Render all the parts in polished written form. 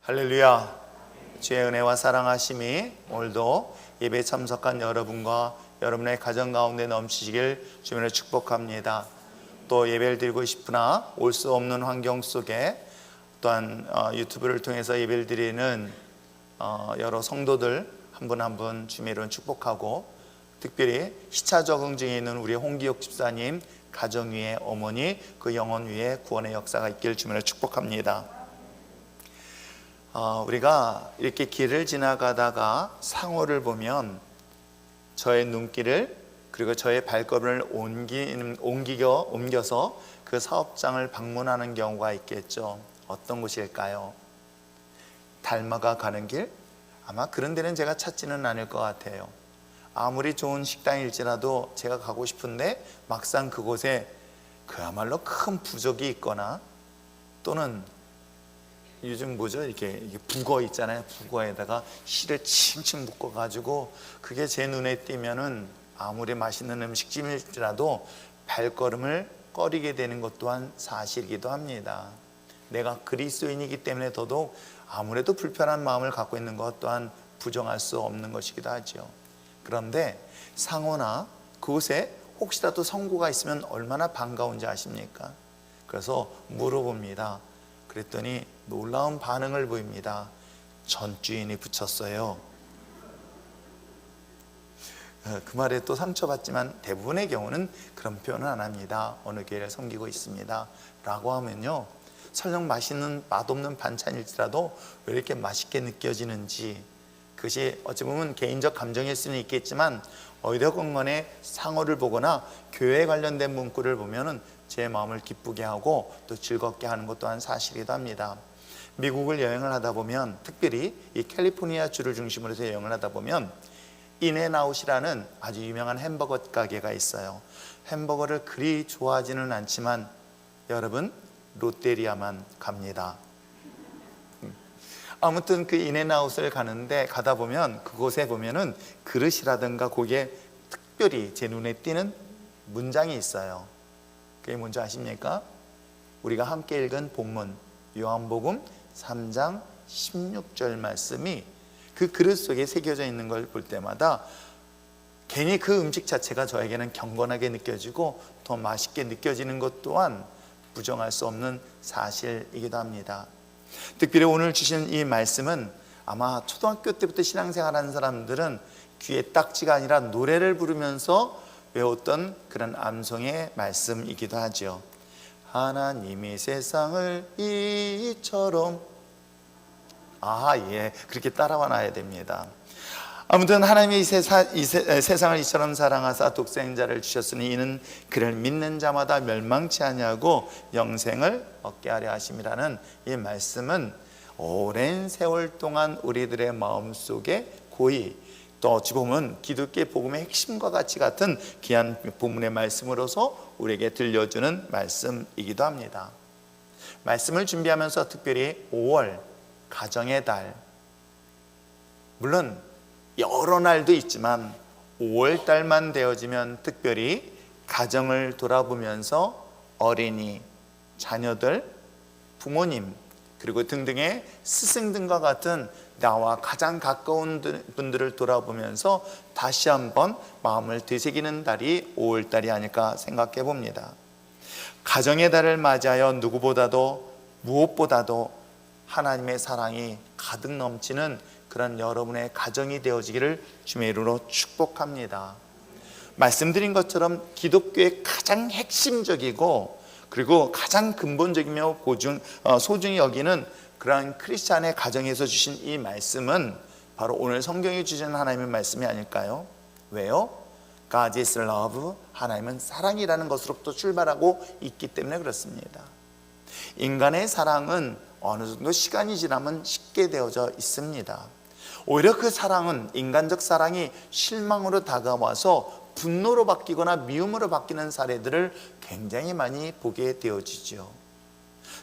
할렐루야. 주의 은혜와 사랑하심이 오늘도 예배에 참석한 여러분과 여러분의 가정 가운데 넘치시길 주님으로 축복합니다. 또 예배를 드리고 싶으나 올 수 없는 환경 속에 또한 유튜브를 통해서 예배를 드리는 여러 성도들 한 분 한 분 주님으로 축복하고, 특별히 시차 적응 중에 있는 우리 홍기옥 집사님 가정 위에 어머니 그 영혼 위에 구원의 역사가 있길 주님으로 축복합니다. 우리가 이렇게 길을 지나가다가 상호를 보면 저의 눈길을 그리고 저의 발걸음을 옮겨서 그 사업장을 방문하는 경우가 있겠죠. 어떤 곳일까요? 닮아가 가는 길? 아마 그런 데는 제가 찾지는 않을 것 같아요. 아무리 좋은 식당일지라도 제가 가고 싶은데 막상 그곳에 그야말로 큰 부적이 있거나, 또는 요즘 뭐죠? 이렇게 북어 있잖아요. 북어에다가 실을 칭칭 묶어가지고 그게 제 눈에 띄면은 아무리 맛있는 음식점일지라도 발걸음을 꺼리게 되는 것 또한 사실이기도 합니다. 내가 그리스도인이기 때문에 더더욱 아무래도 불편한 마음을 갖고 있는 것 또한 부정할 수 없는 것이기도 하죠. 그런데 상호나 그곳에 혹시라도 성구가 있으면 얼마나 반가운지 아십니까? 그래서 물어봅니다. 그랬더니 놀라운 반응을 보입니다. 전 주인이 붙였어요. 그 말에 또 상처받지만 대부분의 경우는 그런 표현은 안 합니다. 어느 교회를 섬기고 있습니다 라고 하면요, 설령 맛없는 반찬일지라도 왜 이렇게 맛있게 느껴지는지, 그것이 어찌 보면 개인적 감정일 수는 있겠지만 어디든간에 상호를 보거나 교회에 관련된 문구를 보면은 제 마음을 기쁘게 하고 또 즐겁게 하는 것 또한 사실이기도 합니다. 미국을 여행을 하다 보면, 특별히 이 캘리포니아 주를 중심으로 해서 여행을 하다 보면 인앤아웃이라는 아주 유명한 햄버거 가게가 있어요. 햄버거를 그리 좋아하지는 않지만 여러분, 롯데리아만 갑니다. 아무튼 그 인앤아웃을 가다 보면 그곳에 보면은 그릇이라든가 거기에 특별히 제 눈에 띄는 문장이 있어요. 그게 뭔지 아십니까? 우리가 함께 읽은 본문 요한복음 3장 16절 말씀이 그 그릇 속에 새겨져 있는 걸 볼 때마다 괜히 그 음식 자체가 저에게는 경건하게 느껴지고 더 맛있게 느껴지는 것 또한 부정할 수 없는 사실이기도 합니다. 특별히 오늘 주신 이 말씀은 아마 초등학교 때부터 신앙생활하는 사람들은 귀에 딱지가 아니라 노래를 부르면서 외웠던 그런 암송의 말씀이기도 하죠. 하나님이 세상을 이처럼, 그렇게 따라와 놔야 됩니다. 아무튼 하나님이 세상을 이처럼 사랑하사 독생자를 주셨으니 이는 그를 믿는 자마다 멸망치 아니하고 영생을 얻게 하려 하심이라는 이 말씀은 오랜 세월 동안 우리들의 마음속에 고이, 또 어찌 보면 기독교의 복음의 핵심과 같이 같은 귀한 본문의 말씀으로서 우리에게 들려주는 말씀이기도 합니다. 말씀을 준비하면서 특별히 5월 가정의 달, 물론 여러 날도 있지만 5월 달만 되어지면 특별히 가정을 돌아보면서 어린이, 자녀들, 부모님, 그리고 등등의 스승들과 같은 나와 가장 가까운 분들을 돌아보면서 다시 한번 마음을 되새기는 달이 5월 달이 아닐까 생각해 봅니다. 가정의 달을 맞이하여 누구보다도 무엇보다도 하나님의 사랑이 가득 넘치는 그런 여러분의 가정이 되어지기를 주님의 이름으로 축복합니다. 말씀드린 것처럼 기독교의 가장 핵심적이고 그리고 가장 근본적이며 소중히 여기는 그러한 크리스찬의 가정에서 주신 이 말씀은 바로 오늘 성경이 주신 하나님의 말씀이 아닐까요? 왜요? God is love, 하나님은 사랑이라는 것으로부터 출발하고 있기 때문에 그렇습니다. 인간의 사랑은 어느 정도 시간이 지나면 식게 되어져 있습니다. 오히려 그 사랑은, 인간적 사랑이 실망으로 다가와서 분노로 바뀌거나 미움으로 바뀌는 사례들을 굉장히 많이 보게 되어지죠.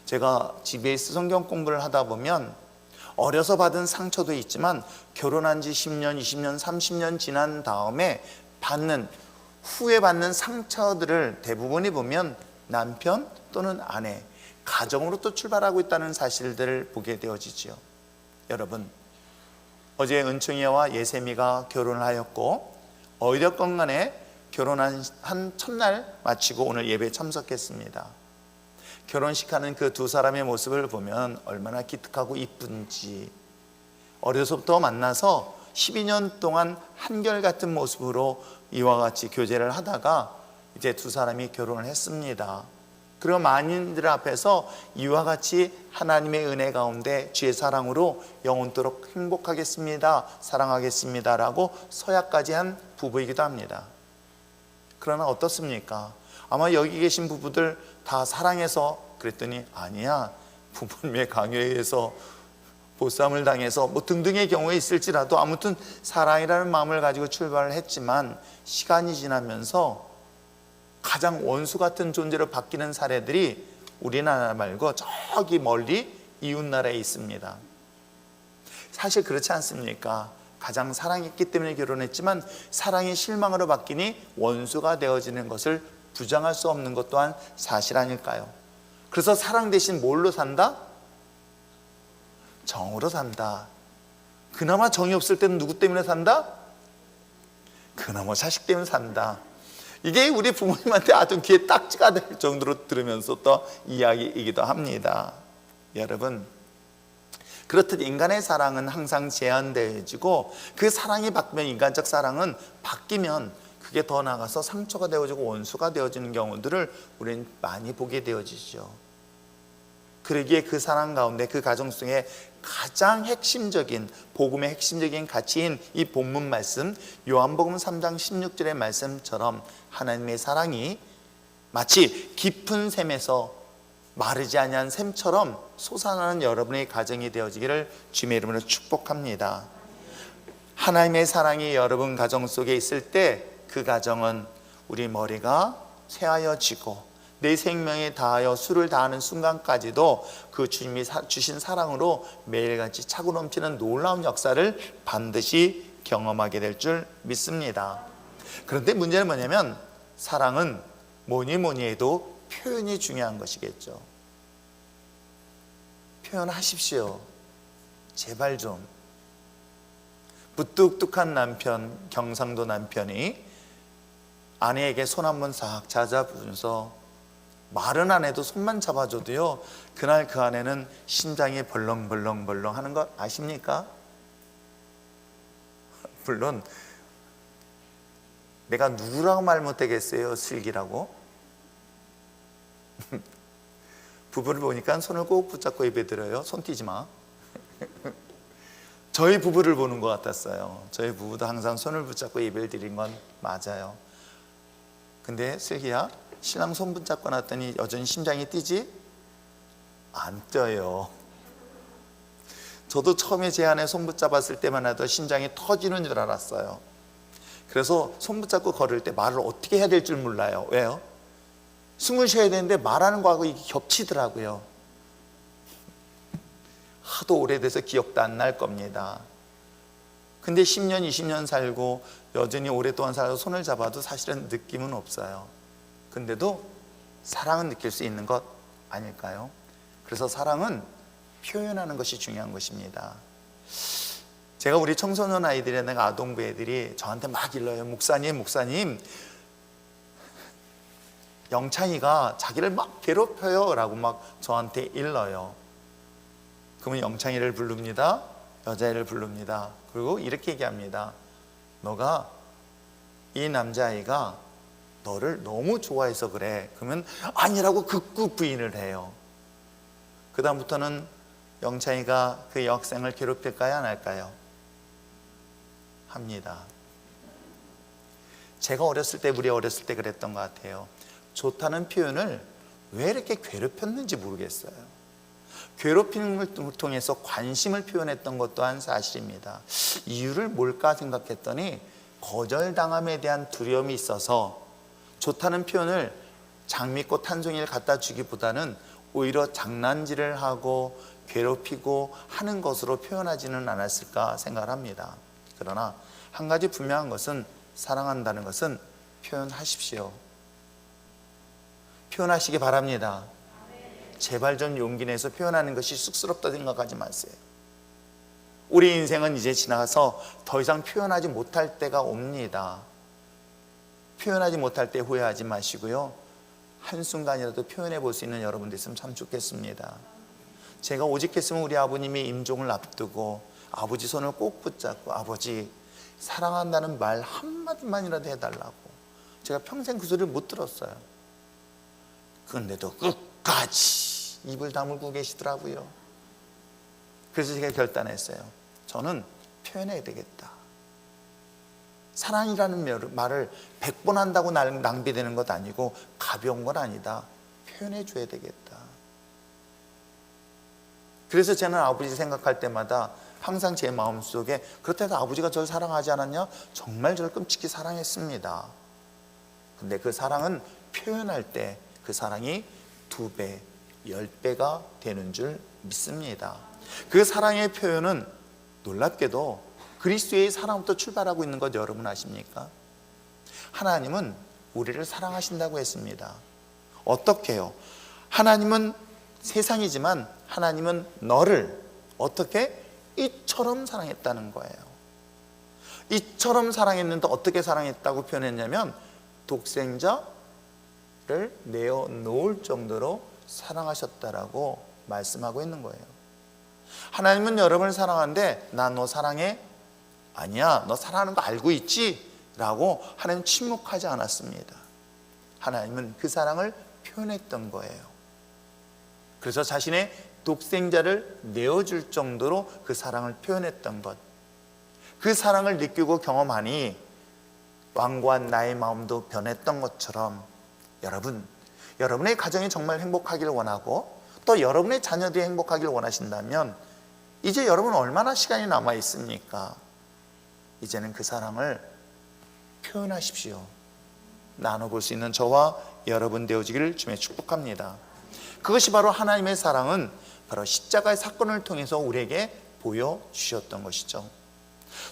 제가 GBS 성경 공부를 하다 보면 어려서 받은 상처도 있지만 결혼한 지 10년, 20년, 30년 지난 다음에 후에 받는 상처들을 대부분이 보면 남편 또는 아내, 가정으로부터 출발하고 있다는 사실들을 보게 되어지죠. 여러분, 어제 은총이와 예세미가 결혼을 하였고 어찌됐건 간에 결혼한 한 첫날 마치고 오늘 예배에 참석했습니다. 결혼식하는 그 두 사람의 모습을 보면 얼마나 기특하고 이쁜지, 어려서부터 만나서 12년 동안 한결같은 모습으로 이와 같이 교제를 하다가 이제 두 사람이 결혼을 했습니다. 그리고 만인들 앞에서 이와 같이 하나님의 은혜 가운데 주의 사랑으로 영원토록 행복하겠습니다, 사랑하겠습니다 라고 서약까지 한 부부이기도 합니다. 그러나 어떻습니까? 아마 여기 계신 부부들 다 사랑해서 그랬더니 아니야, 부모님의 강요에 의해서 보쌈을 당해서 뭐 등등의 경우에 있을지라도 아무튼 사랑이라는 마음을 가지고 출발을 했지만 시간이 지나면서 가장 원수 같은 존재로 바뀌는 사례들이 우리나라 말고 저기 멀리 이웃나라에 있습니다. 사실 그렇지 않습니까? 가장 사랑했기 때문에 결혼했지만 사랑이 실망으로 바뀌니 원수가 되어지는 것을 부정할 수 없는 것 또한 사실 아닐까요? 그래서 사랑 대신 뭘로 산다? 정으로 산다. 그나마 정이 없을 때는 누구 때문에 산다? 그나마 자식 때문에 산다. 이게 우리 부모님한테 아주 귀에 딱지가 될 정도로 들으면서 또 이야기이기도 합니다. 여러분, 그렇듯 인간의 사랑은 항상 제한되어지고 그 사랑이 바뀌면, 인간적 사랑은 바뀌면 그게 더 나아가서 상처가 되어지고 원수가 되어지는 경우들을 우리는 많이 보게 되어지죠. 그러기에 그 사랑 가운데, 그 가정 속에 가장 핵심적인, 복음의 핵심적인 가치인 이 본문 말씀, 요한복음 3장 16절의 말씀처럼 하나님의 사랑이 마치 깊은 샘에서 마르지 아니한 샘처럼 솟아나는 여러분의 가정이 되어지기를 주님의 이름으로 축복합니다. 하나님의 사랑이 여러분 가정 속에 있을 때 그 가정은 우리 머리가 새하여지고 내 생명에 다하여 수를 다하는 순간까지도 그 주님이 주신 사랑으로 매일같이 차고 넘치는 놀라운 역사를 반드시 경험하게 될 줄 믿습니다. 그런데 문제는 뭐냐면 사랑은 뭐니 해도 표현이 중요한 것이겠죠. 표현하십시오. 제발 좀. 무뚝뚝한 남편, 경상도 남편이 아내에게 손 한번 싹 잡아주면서 말은 안 해도 손만 잡아줘도요, 그날 그 아내는 심장이 벌렁벌렁 하는 거 아십니까? 물론 내가 누구라고 말 못하겠어요, 슬기라고. 부부를 보니까 손을 꼭 붙잡고 예배 드려요. 손 띄지 마. 저희 부부를 보는 것 같았어요. 저희 부부도 항상 손을 붙잡고 예배를 드린 건 맞아요. 근데 슬기야, 신랑 손 붙잡고 났더니 여전히 심장이 뛰지? 안 뛰어요. 저도 처음에 제 아내 손 붙잡았을 때만 해도 심장이 터지는 줄 알았어요. 그래서 손 붙잡고 걸을 때 말을 어떻게 해야 될 줄 몰라요. 왜요? 숨을 쉬어야 되는데 말하는 거하고 이게 겹치더라고요. 하도 오래돼서 기억도 안 날 겁니다. 근데 10년, 20년 살고 여전히 오랫동안 살아서 손을 잡아도 사실은 느낌은 없어요. 근데도 사랑은 느낄 수 있는 것 아닐까요? 그래서 사랑은 표현하는 것이 중요한 것입니다. 제가 우리 청소년 아이들이나 아동부 애들이 저한테 막 일러요. 목사님 영창이가 자기를 막 괴롭혀요 라고 막 저한테 일러요. 그러면 영창이를 부릅니다. 여자애를 부릅니다. 그리고 이렇게 얘기합니다. 너가, 이 남자아이가 너를 너무 좋아해서 그래. 그러면 아니라고 극구 부인을 해요. 그 다음부터는 영창이가 그 여학생을 괴롭힐까요, 안 할까요? 합니다. 제가 어렸을 때, 우리 어렸을 때 그랬던 것 같아요. 좋다는 표현을 왜 이렇게 괴롭혔는지 모르겠어요. 괴롭힘을 통해서 관심을 표현했던 것 또한 사실입니다. 이유를 뭘까 생각했더니 거절당함에 대한 두려움이 있어서 좋다는 표현을 장미꽃 한 송이를 갖다 주기보다는 오히려 장난질을 하고 괴롭히고 하는 것으로 표현하지는 않았을까 생각을 합니다. 그러나 한 가지 분명한 것은, 사랑한다는 것은 표현하십시오. 표현하시기 바랍니다. 제발 좀 용기 내서 표현하는 것이 쑥스럽다 생각하지 마세요. 우리 인생은 이제 지나가서 더 이상 표현하지 못할 때가 옵니다. 표현하지 못할 때 후회하지 마시고요, 한순간이라도 표현해 볼 수 있는 여러분 됐으면 참 좋겠습니다. 제가 오직했으면 우리 아버님이 임종을 앞두고 아버지 손을 꼭 붙잡고 아버지 사랑한다는 말 한마디만이라도 해달라고, 제가 평생 그 소리를 못 들었어요. 그런데도 끝까지 입을 다물고 계시더라고요. 그래서 제가 결단했어요. 저는 표현해야 되겠다. 사랑이라는 말을 100번 한다고 낭비되는 것 아니고 가벼운 건 아니다. 표현해 줘야 되겠다. 그래서 저는 아버지 생각할 때마다 항상 제 마음속에, 그렇다고 아버지가 저를 사랑하지 않았냐? 정말 저를 끔찍히 사랑했습니다. 근데 그 사랑은 표현할 때 그 사랑이 2배, 10배가 되는 줄 믿습니다. 그 사랑의 표현은 놀랍게도 그리스도의 사랑부터 출발하고 있는 것 여러분 아십니까? 하나님은 우리를 사랑하신다고 했습니다. 어떻게 해요? 하나님은 세상이지만 하나님은 너를 어떻게? 이처럼 사랑했다는 거예요. 이처럼 사랑했는데 어떻게 사랑했다고 표현했냐면 독생자를 내어놓을 정도로 사랑하셨다라고 말씀하고 있는 거예요. 하나님은 여러분을 사랑하는데 나 너 사랑해? 아니야, 너 사랑하는 거 알고 있지? 라고 하나님은 침묵하지 않았습니다. 하나님은 그 사랑을 표현했던 거예요. 그래서 자신의 독생자를 내어줄 정도로 그 사랑을 표현했던 것, 그 사랑을 느끼고 경험하니 완고한 나의 마음도 변했던 것처럼 여러분의 가정이 정말 행복하기를 원하고 또 여러분의 자녀들이 행복하기를 원하신다면 이제 여러분 얼마나 시간이 남아 있습니까? 이제는 그 사랑을 표현하십시오. 나눠볼 수 있는 저와 여러분 되어지기를 주님의 축복합니다. 그것이 바로 하나님의 사랑은 바로 십자가의 사건을 통해서 우리에게 보여주셨던 것이죠.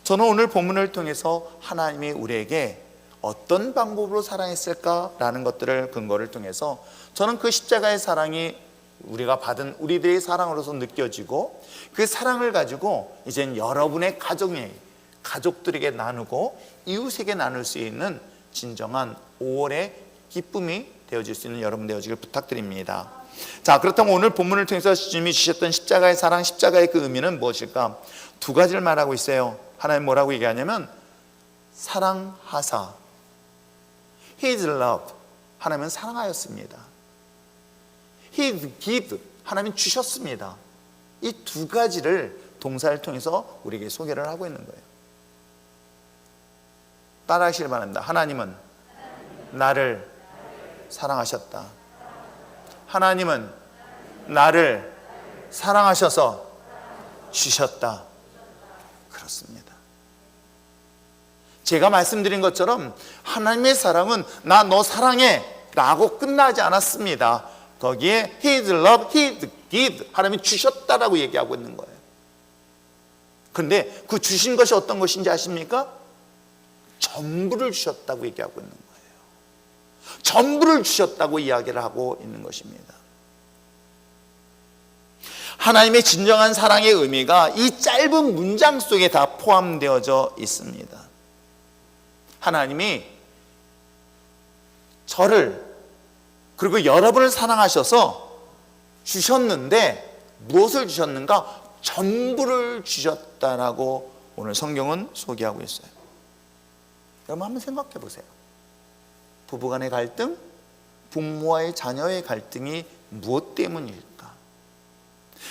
저는 오늘 본문을 통해서 하나님이 우리에게 어떤 방법으로 사랑했을까라는 것들을 근거를 통해서 저는 그 십자가의 사랑이 우리가 받은 우리들의 사랑으로서 느껴지고 그 사랑을 가지고 이젠 여러분의 가족들에게 나누고 이웃에게 나눌 수 있는 진정한 5월의 기쁨이 되어질 수 있는 여러분 되어지길 부탁드립니다. 자, 그렇다면 오늘 본문을 통해서 주님이 주셨던 십자가의 사랑, 십자가의 그 의미는 무엇일까? 2가지를 말하고 있어요. 하나님 뭐라고 얘기하냐면 사랑하사, His love, 하나님은 사랑하였습니다. He give, 하나님은 주셨습니다. 이 2가지를 동사를 통해서 우리에게 소개를 하고 있는 거예요. 따라하시길 바랍니다. 하나님은 나를 사랑하셨다. 하나님은 나를 사랑하셔서 주셨다. 그렇습니다. 제가 말씀드린 것처럼 하나님의 사랑은 나 너 사랑해 라고 끝나지 않았습니다. 거기에 His love, His give, 하나님이 주셨다라고 얘기하고 있는 거예요. 그런데 그 주신 것이 어떤 것인지 아십니까? 전부를 주셨다고 얘기하고 있는 거예요. 전부를 주셨다고 이야기를 하고 있는 것입니다. 하나님의 진정한 사랑의 의미가 이 짧은 문장 속에 다 포함되어져 있습니다. 하나님이 저를 그리고 여러분을 사랑하셔서 주셨는데 무엇을 주셨는가? 전부를 주셨다라고 오늘 성경은 소개하고 있어요. 여러분 한번 생각해 보세요. 부부간의 갈등, 부모와의 자녀의 갈등이 무엇 때문일까?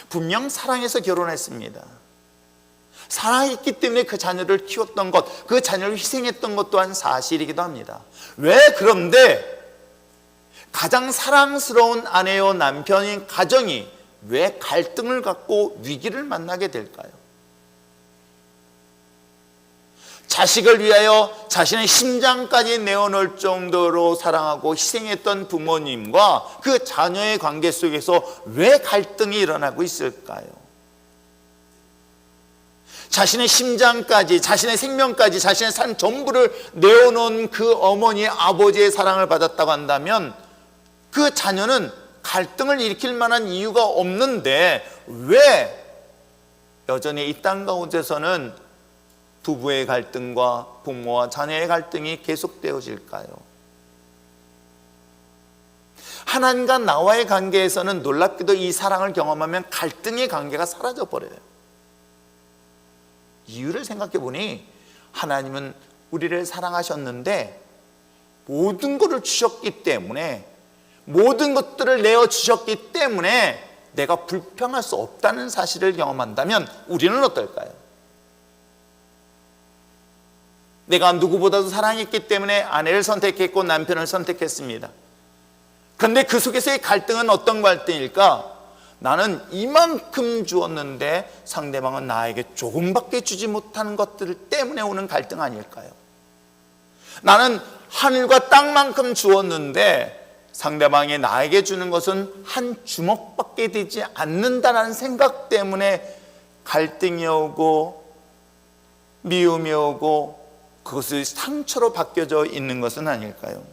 분명 사랑해서 결혼했습니다. 사랑했기 때문에 그 자녀를 키웠던 것, 그 자녀를 희생했던 것 또한 사실이기도 합니다. 왜 그런데 가장 사랑스러운 아내요 남편인 가정이 왜 갈등을 갖고 위기를 만나게 될까요? 자식을 위하여 자신의 심장까지 내어놓을 정도로 사랑하고 희생했던 부모님과 그 자녀의 관계 속에서 왜 갈등이 일어나고 있을까요? 자신의 심장까지, 자신의 생명까지, 자신의 삶 전부를 내어놓은 그 어머니, 아버지의 사랑을 받았다고 한다면 그 자녀는 갈등을 일으킬 만한 이유가 없는데 왜 여전히 이 땅 가운데서는 부부의 갈등과 부모와 자녀의 갈등이 계속되어질까요? 하나님과 나와의 관계에서는 놀랍게도 이 사랑을 경험하면 갈등의 관계가 사라져 버려요. 이유를 생각해 보니 하나님은 우리를 사랑하셨는데 모든 것을 주셨기 때문에, 모든 것들을 내어주셨기 때문에 내가 불평할 수 없다는 사실을 경험한다면 우리는 어떨까요? 내가 누구보다도 사랑했기 때문에 아내를 선택했고 남편을 선택했습니다. 그런데 그 속에서의 갈등은 어떤 갈등일까? 나는 이만큼 주었는데 상대방은 나에게 조금밖에 주지 못하는 것들 때문에 오는 갈등 아닐까요? 나는 하늘과 땅만큼 주었는데 상대방이 나에게 주는 것은 한 주먹밖에 되지 않는다는 생각 때문에 갈등이 오고 미움이 오고 그것이 상처로 바뀌어져 있는 것은 아닐까요?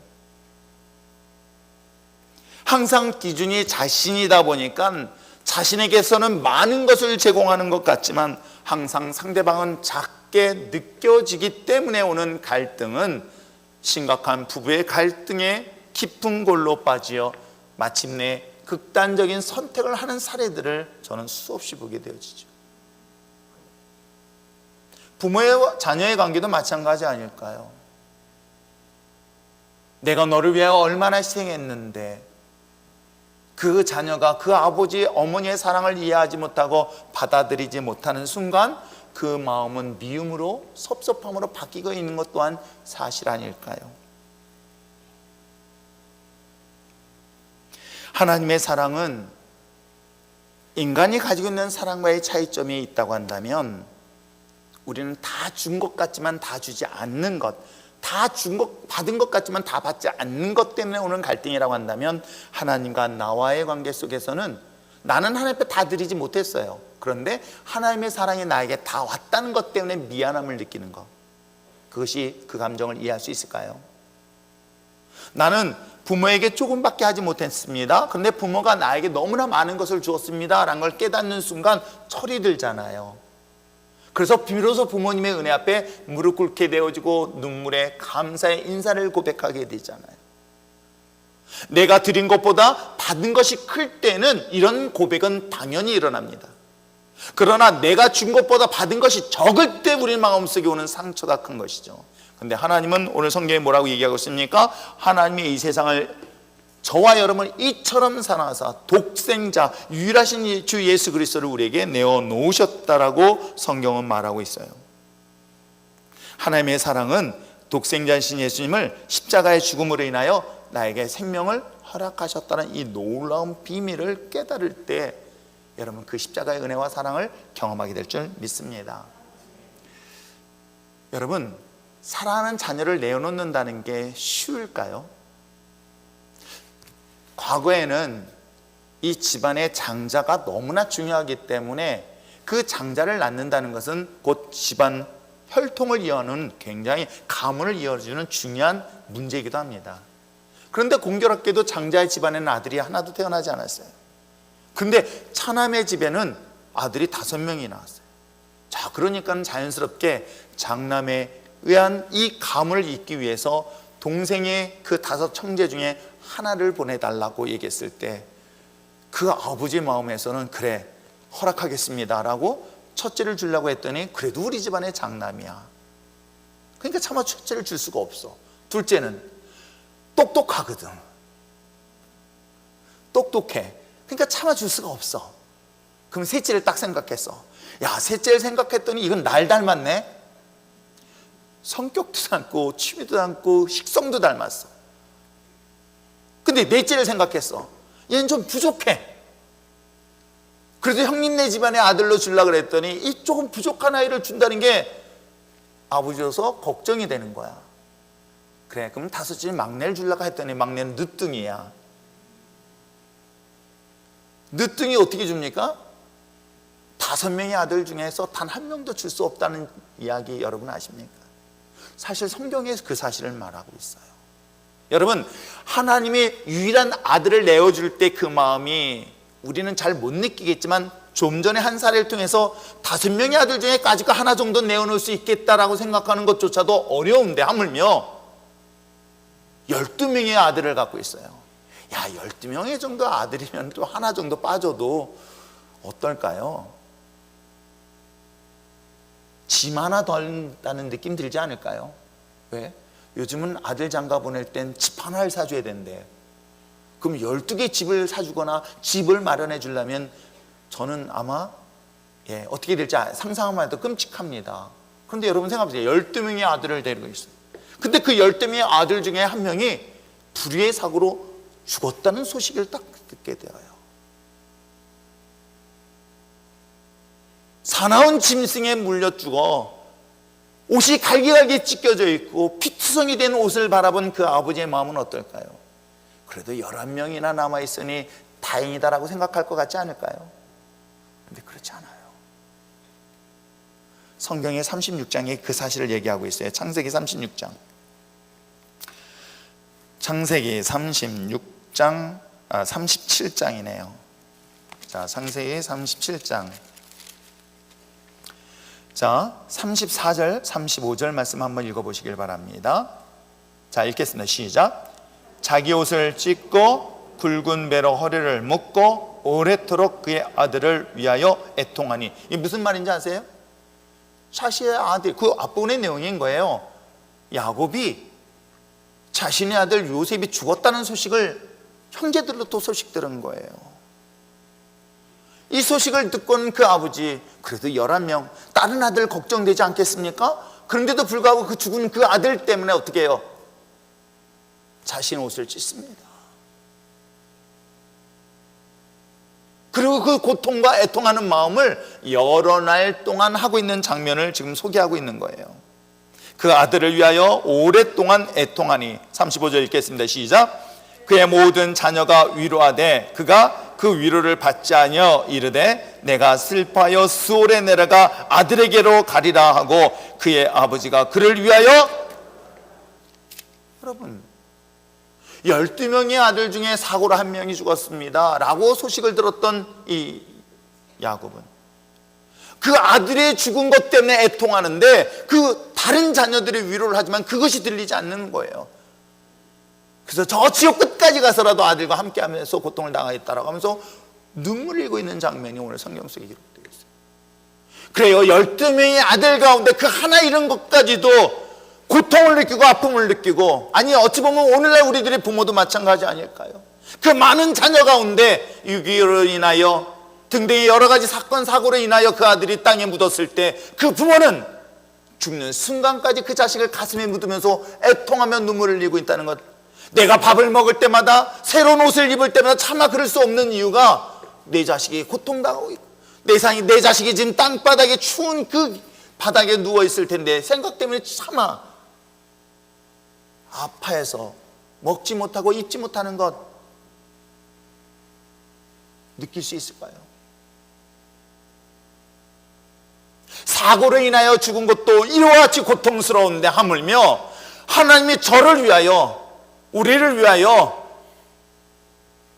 항상 기준이 자신이다 보니까 자신에게서는 많은 것을 제공하는 것 같지만 항상 상대방은 작게 느껴지기 때문에 오는 갈등은 심각한 부부의 갈등에 깊은 골로 빠지어 마침내 극단적인 선택을 하는 사례들을 저는 수없이 보게 되어지죠. 부모와 자녀의 관계도 마찬가지 아닐까요? 내가 너를 위하여 얼마나 희생했는데 그 자녀가 그 아버지, 어머니의 사랑을 이해하지 못하고 받아들이지 못하는 순간 그 마음은 미움으로, 섭섭함으로 바뀌고 있는 것 또한 사실 아닐까요? 하나님의 사랑은 인간이 가지고 있는 사랑과의 차이점이 있다고 한다면 우리는 다 준 것 같지만 다 주지 않는 것, 다 준 것, 받은 것 같지만 다 받지 않는 것 때문에 오는 갈등이라고 한다면 하나님과 나와의 관계 속에서는 나는 하나님 앞에 다 드리지 못했어요. 그런데 하나님의 사랑이 나에게 다 왔다는 것 때문에 미안함을 느끼는 것, 그것이 그 감정을 이해할 수 있을까요? 나는 부모에게 조금밖에 하지 못했습니다. 그런데 부모가 나에게 너무나 많은 것을 주었습니다 라는 걸 깨닫는 순간 철이 들잖아요. 그래서 비로소 부모님의 은혜 앞에 무릎 꿇게 되어지고 눈물에 감사의 인사를 고백하게 되잖아요. 내가 드린 것보다 받은 것이 클 때는 이런 고백은 당연히 일어납니다. 그러나 내가 준 것보다 받은 것이 적을 때 우리 마음속에 오는 상처가 큰 것이죠. 그런데 하나님은 오늘 성경에 뭐라고 얘기하고 있습니까? 하나님이 이 세상을, 저와 여러분을 이처럼 사랑하사 독생자 유일하신 주 예수 그리스도를 우리에게 내어놓으셨다라고 성경은 말하고 있어요. 하나님의 사랑은 독생자이신 예수님을 십자가의 죽음으로 인하여 나에게 생명을 허락하셨다는 이 놀라운 비밀을 깨달을 때 여러분 그 십자가의 은혜와 사랑을 경험하게 될 줄 믿습니다. 여러분, 사랑하는 자녀를 내어놓는다는 게 쉬울까요? 과거에는 이 집안의 장자가 너무나 중요하기 때문에 그 장자를 낳는다는 것은 곧 집안 혈통을 이어는 굉장히 가문을 이어주는 중요한 문제이기도 합니다. 그런데 공교롭게도 장자의 집안에는 아들이 하나도 태어나지 않았어요. 그런데 차남의 집에는 아들이 5명이 나왔어요. 자, 그러니까 자연스럽게 장남에 의한 이 가문을 잇기 위해서 동생의 그 5 형제 중에 하나를 보내달라고 얘기했을 때 그 아버지 마음에서는 그래 허락하겠습니다 라고 첫째를 주려고 했더니 그래도 우리 집안의 장남이야. 그러니까 차마 첫째를 줄 수가 없어. 둘째는 똑똑하거든. 똑똑해. 그러니까 차마 줄 수가 없어. 그럼 셋째를 딱 생각했어. 야, 셋째를 생각했더니 이건 날 닮았네. 성격도 닮고 취미도 닮고 식성도 닮았어. 근데 넷째를 생각했어. 얘는 좀 부족해. 그래도 형님네 집안의 아들로 주려고 그랬더니 이 조금 부족한 아이를 준다는 게 아버지로서 걱정이 되는 거야. 그래, 그럼 5째 막내를 주려고 했더니 막내는 늦둥이야. 늦둥이 어떻게 줍니까? 5명의 아들 중에서 단 1명도 줄 수 없다는 이야기 여러분 아십니까? 사실 성경에서 그 사실을 말하고 있어요. 여러분, 하나님이 유일한 아들을 내어줄 때 그 마음이 우리는 잘 못 느끼겠지만 좀 전에 한 사례를 통해서 5명의 아들 중에 까짓거 하나 정도 내어놓을 수 있겠다라고 생각하는 것조차도 어려운데 하물며 12명의 아들을 갖고 있어요. 야, 12명의 정도 아들이면 또 하나 정도 빠져도 어떨까요? 짐 하나 덜다는 느낌 들지 않을까요? 왜? 요즘은 아들 장가 보낼 땐 집 하나를 사줘야 된대. 그럼 12개 집을 사주거나 집을 마련해 주려면 저는 아마 어떻게 될지 상상만 해도 끔찍합니다. 그런데 여러분 생각해보세요. 12명의 아들을 데리고 있어요. 근데 그 12명의 아들 중에 한 명이 불의의 사고로 죽었다는 소식을 딱 듣게 되어요. 사나운 짐승에 물려 죽어 옷이 갈기갈기 찢겨져 있고 피투성이 된 옷을 바라본 그 아버지의 마음은 어떨까요? 그래도 11명이나 남아있으니 다행이다라고 생각할 것 같지 않을까요? 근데 그렇지 않아요. 성경의 36장에 그 사실을 얘기하고 있어요. 창세기 36장. 창세기 36장, 37장이네요. 자, 창세기 37장. 자, 34절, 35절 말씀 한번 읽어보시길 바랍니다. 자, 읽겠습니다. 시작. 자기 옷을 찢고 굵은 배로 허리를 묶고 오래도록 그의 아들을 위하여 애통하니. 이게 무슨 말인지 아세요? 자신의 아들, 그 앞부분의 내용인 거예요. 야곱이 자신의 아들 요셉이 죽었다는 소식을 형제들로부터 소식 들은 거예요. 이 소식을 듣고는 그 아버지, 그래도 11명 다른 아들 걱정되지 않겠습니까? 그런데도 불구하고 그 죽은 그 아들 때문에 어떻게 해요? 자신의 옷을 찢습니다. 그리고 그 고통과 애통하는 마음을 여러 날 동안 하고 있는 장면을 지금 소개하고 있는 거예요. 그 아들을 위하여 오랫동안 애통하니. 35절 읽겠습니다. 시작. 그의 모든 자녀가 위로하되 그가 그 위로를 받지 아니하여 이르되 내가 슬퍼하여 수월에 내려가 아들에게로 가리라 하고 그의 아버지가 그를 위하여. 여러분, 12명의 아들 중에 사고로 한 명이 죽었습니다 라고 소식을 들었던 이 야곱은 그 아들의 죽은 것 때문에 애통하는데 그 다른 자녀들의 위로를 하지만 그것이 들리지 않는 거예요. 그래서 저 지옥 끝까지 가서라도 아들과 함께하면서 고통을 당하겠다라고 하면서 눈물을 흘리고 있는 장면이 오늘 성경 속에 기록되어 있어요. 그래요. 12명의 아들 가운데 그 하나 잃은 것까지도 고통을 느끼고 아픔을 느끼고, 아니 어찌 보면 오늘날 우리들의 부모도 마찬가지 아닐까요? 그 많은 자녀 가운데 6.25로 인하여 등등의 여러 가지 사건 사고로 인하여 그 아들이 땅에 묻었을 때 그 부모는 죽는 순간까지 그 자식을 가슴에 묻으면서 애통하며 눈물을 흘리고 있다는 것. 내가 밥을 먹을 때마다 새로운 옷을 입을 때마다 차마 그럴 수 없는 이유가 내 자식이 고통당하고 있고 내 자식이 지금 땅바닥에 추운 그 바닥에 누워있을 텐데 생각 때문에 차마 아파해서 먹지 못하고 입지 못하는 것 느낄 수 있을까요? 사고로 인하여 죽은 것도 이와 같이 고통스러운데 하물며 하나님이 저를 위하여, 우리를 위하여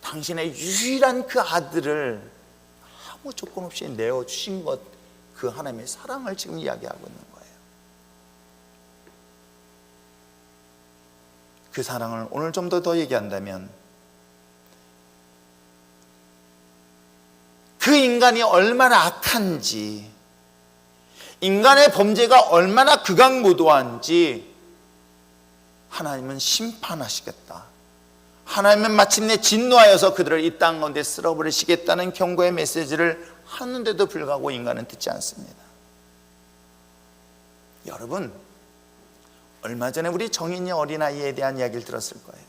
당신의 유일한 그 아들을 아무 조건 없이 내어주신 것, 그 하나님의 사랑을 지금 이야기하고 있는 거예요. 그 사랑을 오늘 좀 더 얘기한다면 그 인간이 얼마나 악한지, 인간의 범죄가 얼마나 극악무도한지 하나님은 심판하시겠다. 하나님은 마침내 진노하여서 그들을 이 땅 가운데 쓸어버리시겠다는 경고의 메시지를 하는데도 불구하고 인간은 듣지 않습니다. 여러분, 얼마 전에 우리 정인이 어린아이에 대한 이야기를 들었을 거예요.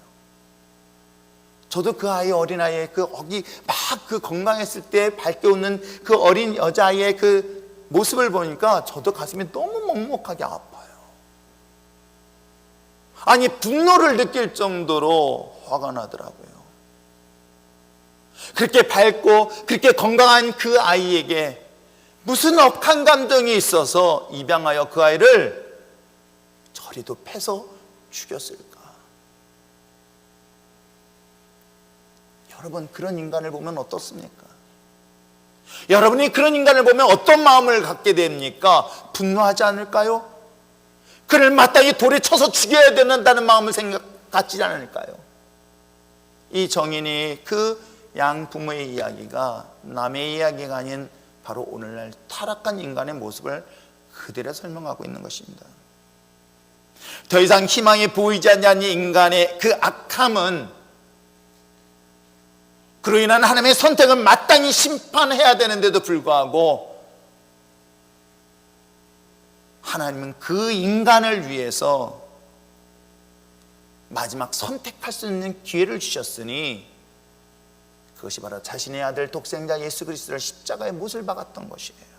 저도 그 아이 어린아이의 그 어기 막 그 건강했을 때 밝게 웃는 그 어린 여자아이의 그 모습을 보니까 저도 가슴이 너무 먹먹하게 아파요. 아니, 분노를 느낄 정도로 화가 나더라고요. 그렇게 밝고 그렇게 건강한 그 아이에게 무슨 억한 감정이 있어서 입양하여 그 아이를 저리도 패서 죽였을까? 여러분, 그런 인간을 보면 어떻습니까? 여러분이 그런 인간을 보면 어떤 마음을 갖게 됩니까? 분노하지 않을까요? 그를 마땅히 돌에 쳐서 죽여야 된다는 마음을 갖지 않을까요? 이 정인이 그 양부모의 이야기가 남의 이야기가 아닌 바로 오늘날 타락한 인간의 모습을 그대로 설명하고 있는 것입니다. 더 이상 희망이 보이지 않는 인간의 그 악함은 그로 인한 하나님의 선택을 마땅히 심판해야 되는데도 불구하고 하나님은 그 인간을 위해서 마지막 선택할 수 있는 기회를 주셨으니 그것이 바로 자신의 아들 독생자 예수 그리스도를 십자가에 못을 박았던 것이에요.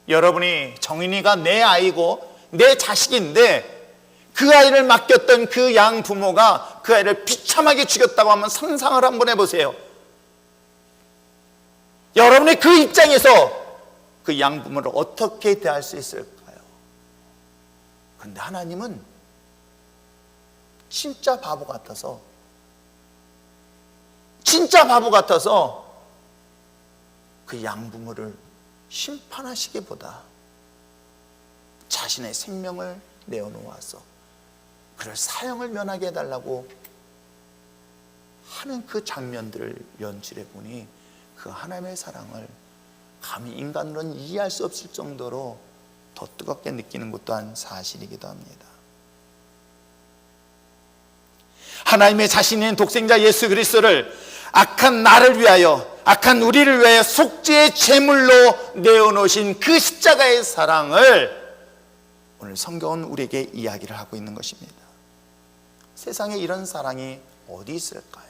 여러분이 정인이가 내 아이고 내 자식인데 그 아이를 맡겼던 그 양 부모가 그 아이를 비참하게 죽였다고 하면 상상을 한번 해보세요. 여러분의 그 입장에서 그 양부모를 어떻게 대할 수 있을까요? 그런데 하나님은 진짜 바보 같아서 그 양부모를 심판하시기보다 자신의 생명을 내어놓아서 그를 사형을 면하게 해달라고 하는 그 장면들을 연출해 보니 그 하나님의 사랑을 감히 인간으로는 이해할 수 없을 정도로 더 뜨겁게 느끼는 것 또한 사실이기도 합니다. 하나님의 자신인 독생자 예수 그리스도를 악한 나를 위하여, 악한 우리를 위하여 속죄의 제물로 내어놓으신 그 십자가의 사랑을 오늘 성경은 우리에게 이야기를 하고 있는 것입니다. 세상에 이런 사랑이 어디 있을까요?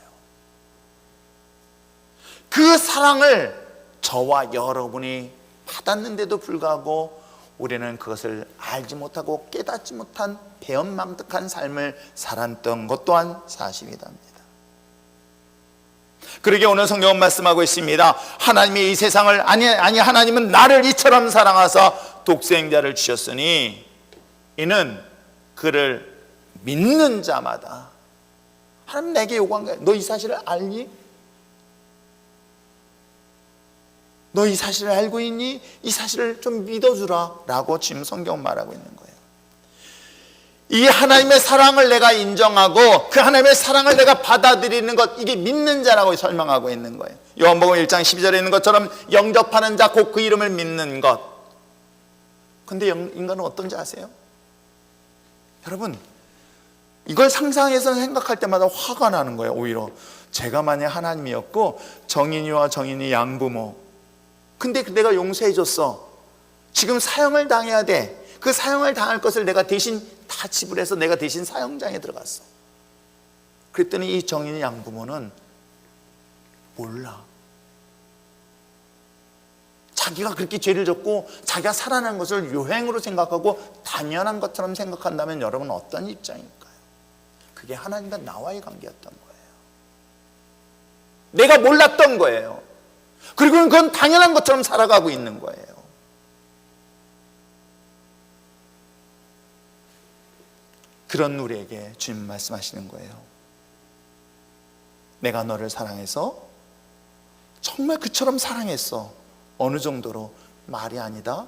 그 사랑을 저와 여러분이 받았는데도 불구하고 우리는 그것을 알지 못하고 깨닫지 못한 배은망덕한 삶을 살았던 것 또한 사실이랍니다. 그러게 오늘 성경은 말씀하고 있습니다. 하나님이 이 세상을 하나님은 나를 이처럼 사랑하사 독생자를 주셨으니 이는 그를 믿는 자마다. 하나님 내게 요구한 거야. 너 이 사실을 알니? 너 이 사실을 알고 있니? 이 사실을 좀 믿어주라 라고 지금 성경은 말하고 있는 거예요. 이 하나님의 사랑을 내가 인정하고 그 하나님의 사랑을 내가 받아들이는 것, 이게 믿는 자라고 설명하고 있는 거예요. 요한복음 1장 12절에 있는 것처럼 영접하는 자 곧 그 이름을 믿는 것. 근데 인간은 어떤지 아세요? 여러분, 이걸 상상해서 생각할 때마다 화가 나는 거예요. 오히려 제가 만약 하나님이었고 정인이와 정인이 양부모, 근데 내가 용서해 줬어. 지금 사형을 당해야 돼. 그 사형을 당할 것을 내가 대신 다 지불해서 내가 대신 사형장에 들어갔어. 그랬더니 이 정인이 양부모는 몰라. 자기가 그렇게 죄를 졌고 자기가 살아난 것을 요행으로 생각하고 당연한 것처럼 생각한다면 여러분은 어떤 입장일까요? 그게 하나님과 나와의 관계였던 거예요. 내가 몰랐던 거예요. 그리고 그건 당연한 것처럼 살아가고 있는 거예요. 그런 우리에게 주님 말씀하시는 거예요. 내가 너를 사랑해서 정말 그처럼 사랑했어. 어느 정도로? 말이 아니다.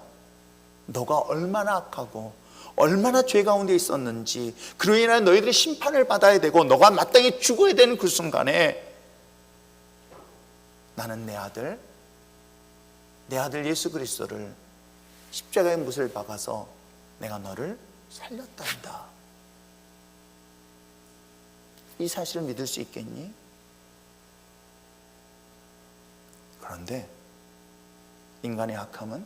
너가 얼마나 악하고 얼마나 죄 가운데 있었는지, 그로 인해 너희들이 심판을 받아야 되고 너가 마땅히 죽어야 되는 그 순간에 나는 내 아들 예수 그리스도를 십자가에 못을 박아서 내가 너를 살렸단다. 이 사실을 믿을 수 있겠니? 그런데 인간의 악함은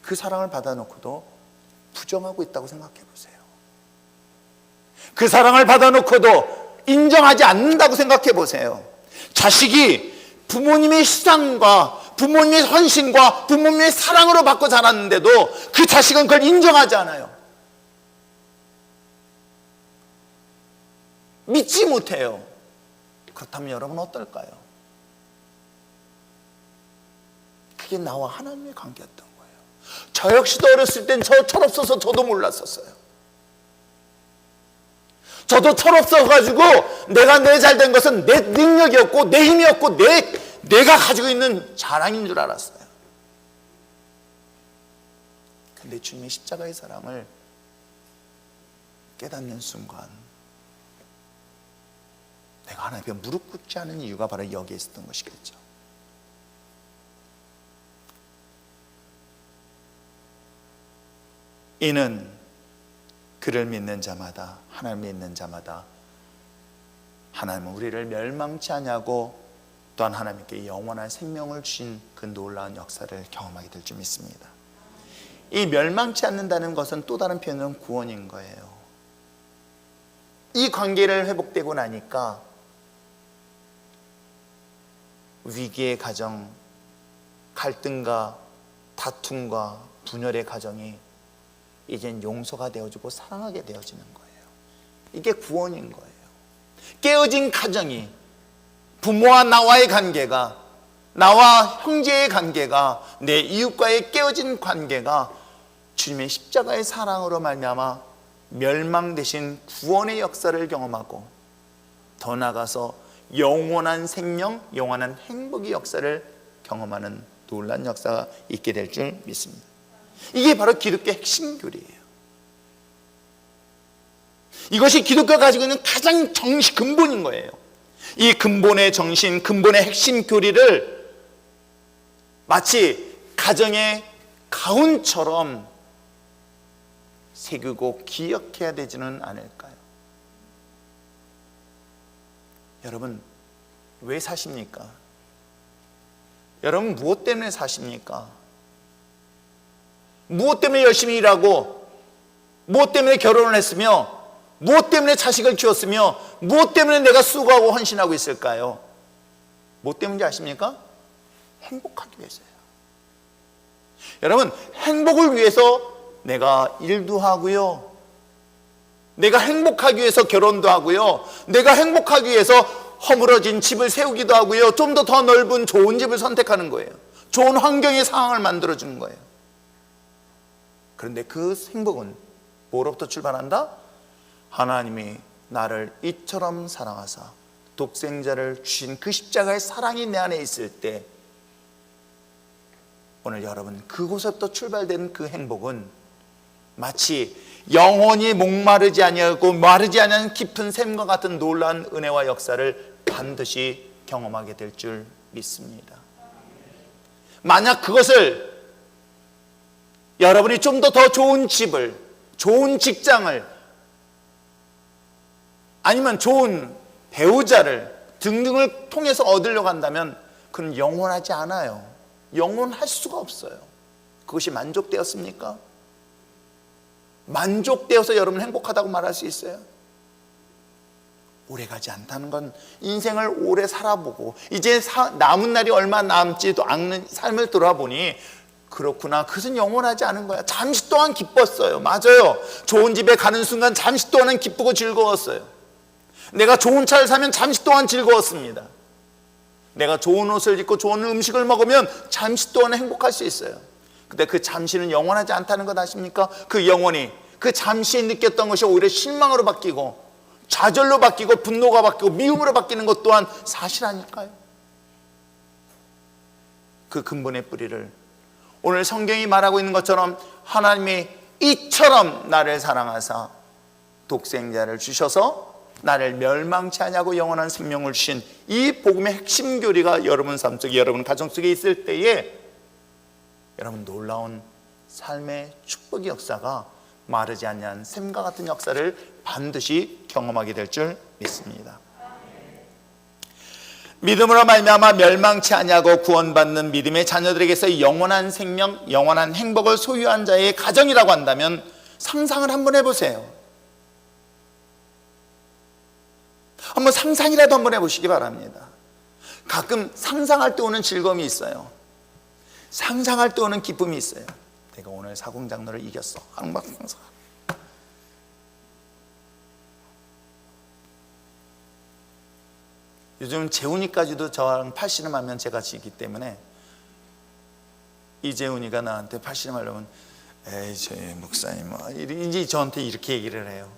그 사랑을 받아놓고도 부정하고 있다고 생각해 보세요. 그 사랑을 받아놓고도 인정하지 않는다고 생각해 보세요. 자식이 부모님의 희생과 부모님의 헌신과 부모님의 사랑으로 받고 자랐는데도 그 자식은 그걸 인정하지 않아요. 믿지 못해요. 그렇다면 여러분은 어떨까요? 그게 나와 하나님의 관계였던 거예요. 저 역시도 어렸을 땐 저 철없어서 저도 몰랐었어요. 저도 철없어가지고 내가 내 잘된 것은 내 능력이었고 내 힘이었고 내가 가지고 있는 자랑인 줄 알았어요. 근데 주님의 십자가의 사랑을 깨닫는 순간 내가 하나님 앞에 무릎 꿇지 않은 이유가 바로 여기에 있었던 것이겠죠. 이는 그를 믿는 자마다, 하나님을 믿는 자마다 하나님은 우리를 멸망치 아니하고 또한 하나님께 영원한 생명을 주신 그 놀라운 역사를 경험하게 될 줄 믿습니다. 이 멸망치 않는다는 것은 또 다른 표현은 구원인 거예요. 이 관계를 회복되고 나니까 위기의 가정, 갈등과 다툼과 분열의 가정이 이젠 용서가 되어지고 사랑하게 되어지는 거예요. 이게 구원인 거예요. 깨어진 가정이, 부모와 나와의 관계가, 나와 형제의 관계가, 내 이웃과의 깨어진 관계가 주님의 십자가의 사랑으로 말미암아 멸망 대신 구원의 역사를 경험하고 더 나아가서 영원한 생명, 영원한 행복의 역사를 경험하는 놀라운 역사가 있게 될 줄 믿습니다. 이게 바로 기독교의 핵심 교리예요. 이것이 기독교가 가지고 있는 가장 정신 근본인 거예요. 이 근본의 정신, 근본의 핵심 교리를 마치 가정의 가훈처럼 새기고 기억해야 되지는 않을까요? 여러분, 왜 사십니까? 여러분, 무엇 때문에 사십니까? 무엇 때문에 열심히 일하고, 무엇 때문에 결혼을 했으며, 무엇 때문에 자식을 키웠으며, 무엇 때문에 내가 수고하고 헌신하고 있을까요? 무엇 때문인지 아십니까? 행복하기 위해서요. 여러분, 행복을 위해서 내가 일도 하고요, 내가 행복하기 위해서 결혼도 하고요, 내가 행복하기 위해서 허물어진 집을 세우기도 하고요, 좀 더 넓은 좋은 집을 선택하는 거예요. 좋은 환경의 상황을 만들어주는 거예요. 그런데 그 행복은 뭐로부터 출발한다? 하나님이 나를 이처럼 사랑하사 독생자를 주신 그 십자가의 사랑이 내 안에 있을 때, 오늘 여러분, 그곳에부터 출발된 그 행복은 마치 영원히 목마르지 아니하고 마르지 않은 깊은 샘과 같은 놀라운 은혜와 역사를 반드시 경험하게 될 줄 믿습니다. 만약 그것을 여러분이 좀 더 좋은 집을, 좋은 직장을, 아니면 좋은 배우자를 등등을 통해서 얻으려고 한다면 그건 영원하지 않아요. 영원할 수가 없어요. 그것이 만족되었습니까? 만족되어서 여러분 행복하다고 말할 수 있어요? 오래가지 않다는 건 인생을 오래 살아보고 이제 남은 날이 얼마 남지도 않는 삶을 돌아보니 그렇구나, 그것은 영원하지 않은 거야. 잠시 동안 기뻤어요. 맞아요. 좋은 집에 가는 순간 잠시 동안은 기쁘고 즐거웠어요. 내가 좋은 차를 사면 잠시 동안 즐거웠습니다. 내가 좋은 옷을 입고 좋은 음식을 먹으면 잠시 동안 행복할 수 있어요. 근데 그 잠시는 영원하지 않다는 것 아십니까? 그 영원히, 그 잠시 느꼈던 것이 오히려 실망으로 바뀌고 좌절로 바뀌고 분노가 바뀌고 미움으로 바뀌는 것 또한 사실 아닐까요? 그 근본의 뿌리를 오늘 성경이 말하고 있는 것처럼 하나님이 이처럼 나를 사랑하사 독생자를 주셔서 나를 멸망치 아니하고 영원한 생명을 주신 이 복음의 핵심 교리가 여러분 삶 속에, 여러분 가정 속에 있을 때에 여러분 놀라운 삶의 축복의 역사가 마르지 않는 샘과 같은 역사를 반드시 경험하게 될 줄 믿습니다. 믿음으로 말미암아 멸망치 아니하고 구원받는 믿음의 자녀들에게서 영원한 생명, 영원한 행복을 소유한 자의 가정이라고 한다면 상상을 한번 해보세요. 한번 상상이라도 한번 해보시기 바랍니다. 가끔 상상할 때 오는 즐거움이 있어요. 상상할 때 오는 기쁨이 있어요. 내가 오늘 사공장로를 이겼어. 항박상사. 요즘 재훈이까지도 저랑 팔씨름하면 제가 지기 때문에 이재훈이가 나한테 팔씨름하려면 에이 저희 목사님 이제 저한테 이렇게 얘기를 해요.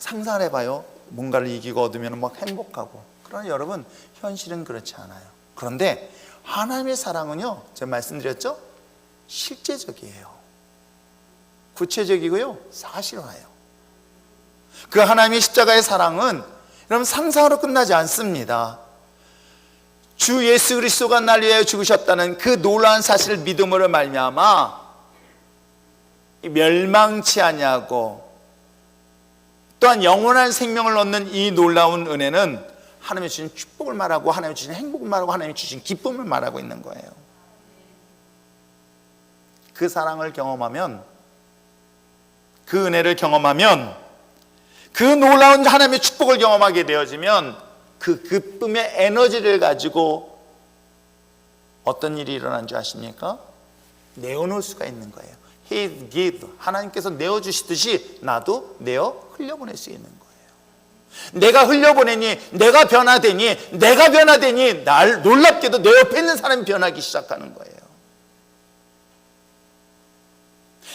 상상을 해봐요. 뭔가를 이기고 얻으면 막 행복하고. 그러나 여러분, 현실은 그렇지 않아요. 그런데 하나님의 사랑은요, 제가 말씀드렸죠? 실제적이에요. 구체적이고요, 사실화예요. 그 하나님의 십자가의 사랑은 여러분 상상으로 끝나지 않습니다. 주 예수 그리스도가 날 위하여 죽으셨다는 그 놀라운 사실을 믿음으로 말미암아 멸망치 아니하고 또한 영원한 생명을 얻는 이 놀라운 은혜는 하나님이 주신 축복을 말하고 하나님이 주신 행복을 말하고 하나님이 주신 기쁨을 말하고 있는 거예요. 그 사랑을 경험하면, 그 은혜를 경험하면, 그 놀라운 하나님의 축복을 경험하게 되어지면 그 기쁨의 에너지를 가지고 어떤 일이 일어난 줄 아십니까? 내어놓을 수가 있는 거예요. He give. 하나님께서 내어주시듯이 나도 내어 흘려보낼 수 있는 거예요. 내가 흘려보내니, 내가 변화되니, 내가 변화되니 날 놀랍게도 내 옆에 있는 사람이 변하기 시작하는 거예요.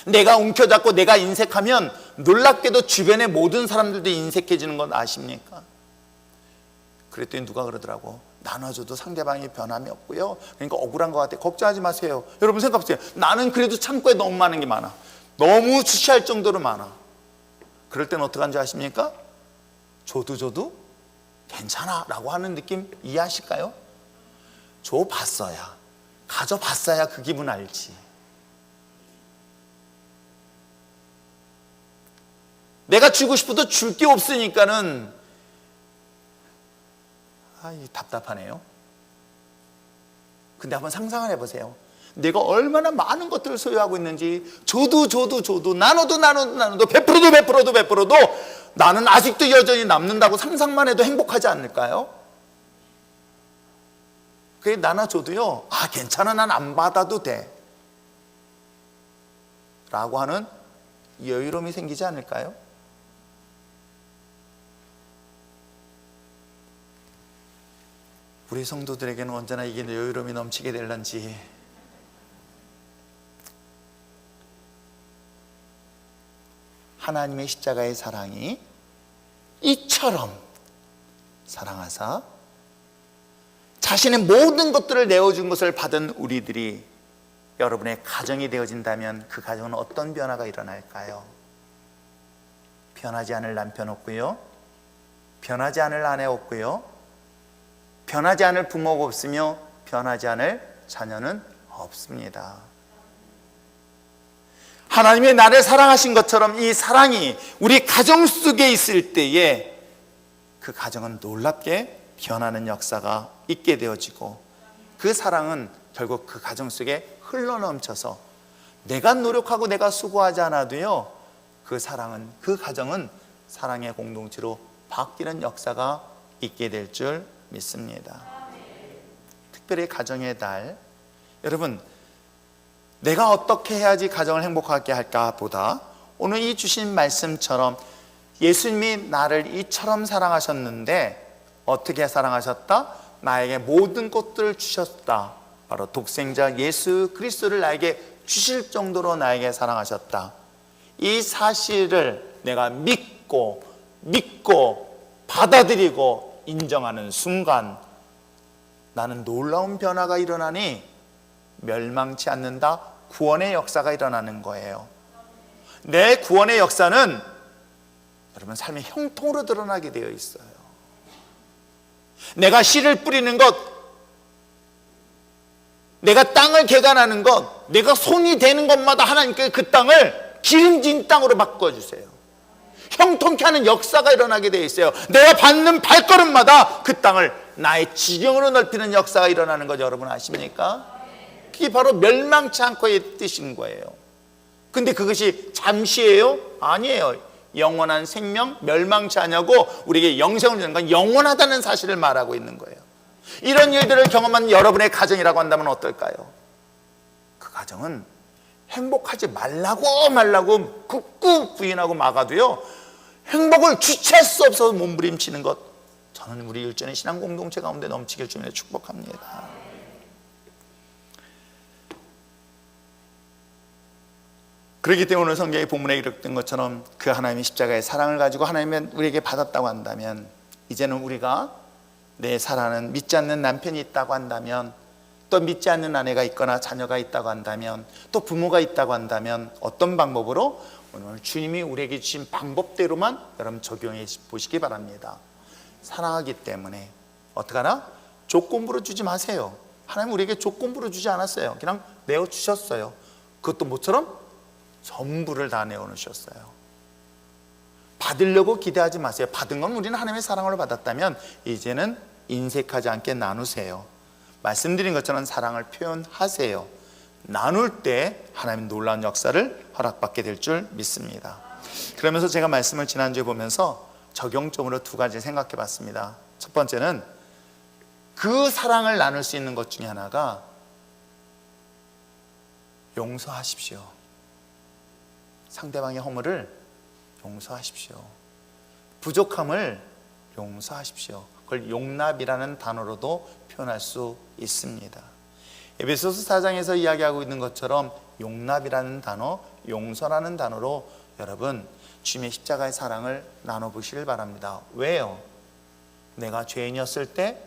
내가 움켜잡고 내가 인색하면 놀랍게도 주변의 모든 사람들도 인색해지는 건 아십니까? 그랬더니 누가 그러더라고. 나눠줘도 상대방이 변함이 없고요. 그러니까 억울한 것 같아. 걱정하지 마세요. 여러분 생각해보세요. 나는 그래도 창고에 너무 많은 게 많아. 너무 수시할 정도로 많아. 그럴 땐 어떡한 줄 아십니까? 줘도 괜찮아 라고 하는 느낌 이해하실까요? 줘봤어야, 가져봤어야 그 기분 알지. 내가 주고 싶어도 줄 게 없으니까는 답답하네요. 근데 한번 상상을 해보세요. 내가 얼마나 많은 것들을 소유하고 있는지, 줘도 나눠도 베풀어도 나는 아직도 여전히 남는다고 상상만 해도 행복하지 않을까요? 그게 나눠줘도요, 괜찮아, 난 안 받아도 돼 라고 하는 여유로움이 생기지 않을까요? 우리 성도들에게는 언제나 이게 여유로움이 넘치게 될런지. 하나님의 십자가의 사랑이 이처럼 사랑하사 자신의 모든 것들을 내어준 것을 받은 우리들이 여러분의 가정이 되어진다면 그 가정은 어떤 변화가 일어날까요? 변하지 않을 남편 없고요, 변하지 않을 아내 없고요, 변하지 않을 부모가 없으며 변하지 않을 자녀는 없습니다. 하나님의 나를 사랑하신 것처럼 이 사랑이 우리 가정 속에 있을 때에 그 가정은 놀랍게 변하는 역사가 있게 되어지고, 그 사랑은 결국 그 가정 속에 흘러넘쳐서 내가 노력하고 내가 수고하지 않아도요, 그 사랑은, 그 가정은 사랑의 공동체로 바뀌는 역사가 있게 될 줄 믿습니다. 특별히 가정의 달, 여러분 내가 어떻게 해야지 가정을 행복하게 할까 보다 오늘 이 주신 말씀처럼 예수님이 나를 이처럼 사랑하셨는데 어떻게 사랑하셨다? 나에게 모든 것들을 주셨다. 바로 독생자 예수 그리스도를 나에게 주실 정도로 나에게 사랑하셨다. 이 사실을 내가 믿고 받아들이고 인정하는 순간 나는 놀라운 변화가 일어나니 멸망치 않는다. 구원의 역사가 일어나는 거예요. 내 구원의 역사는 여러분 삶의 형통으로 드러나게 되어 있어요. 내가 씨를 뿌리는 것, 내가 땅을 개간하는 것, 내가 손이 되는 것마다 하나님께 그 땅을 기름진 땅으로 바꿔주세요. 형통케 하는 역사가 일어나게 되어 있어요. 내가 밟는 발걸음마다 그 땅을 나의 지경으로 넓히는 역사가 일어나는 것 여러분 아십니까? 그게 바로 멸망치 않고의 뜻인 거예요. 근데 그것이 잠시예요? 아니에요. 영원한 생명, 멸망치 않냐고 우리에게 영생을 주는 건 영원하다는 사실을 말하고 있는 거예요. 이런 일들을 경험한 여러분의 가정이라고 한다면 어떨까요? 그 가정은 행복하지 말라고 극구 부인하고 막아도요, 행복을 주체할 수 없어서 몸부림치는 것, 저는 우리 일전의 신앙 공동체 가운데 넘치길 주님의 축복합니다. 그렇기 때문에 오늘 성경의 본문에 기록된 것처럼 그 하나님의 십자가의 사랑을 가지고 하나님은 우리에게 받았다고 한다면, 이제는 우리가 내 사랑하는 믿지 않는 남편이 있다고 한다면, 또 믿지 않는 아내가 있거나 자녀가 있다고 한다면, 또 부모가 있다고 한다면 어떤 방법으로, 오늘 주님이 우리에게 주신 방법대로만 여러분 적용해 보시기 바랍니다. 사랑하기 때문에 어떻게 하나? 조건부로 주지 마세요. 하나님 우리에게 조건부로 주지 않았어요. 그냥 내어주셨어요. 그것도 뭐처럼? 전부를 다 내어놓으셨어요. 받으려고 기대하지 마세요. 받은 건 우리는 하나님의 사랑으로 받았다면 이제는 인색하지 않게 나누세요. 말씀드린 것처럼 사랑을 표현하세요. 나눌 때 하나님 놀라운 역사를 허락받게 될 줄 믿습니다. 그러면서 제가 말씀을 지난주에 보면서 적용점으로 두 가지 생각해 봤습니다. 첫 번째는 그 사랑을 나눌 수 있는 것 중에 하나가 용서하십시오. 상대방의 허물을 용서하십시오. 부족함을 용서하십시오. 그걸 용납이라는 단어로도 표현할 수 있습니다. 에베소서 4장에서 이야기하고 있는 것처럼 용납이라는 단어, 용서라는 단어로 여러분 주님의 십자가의 사랑을 나눠보시길 바랍니다. 왜요? 내가 죄인이었을 때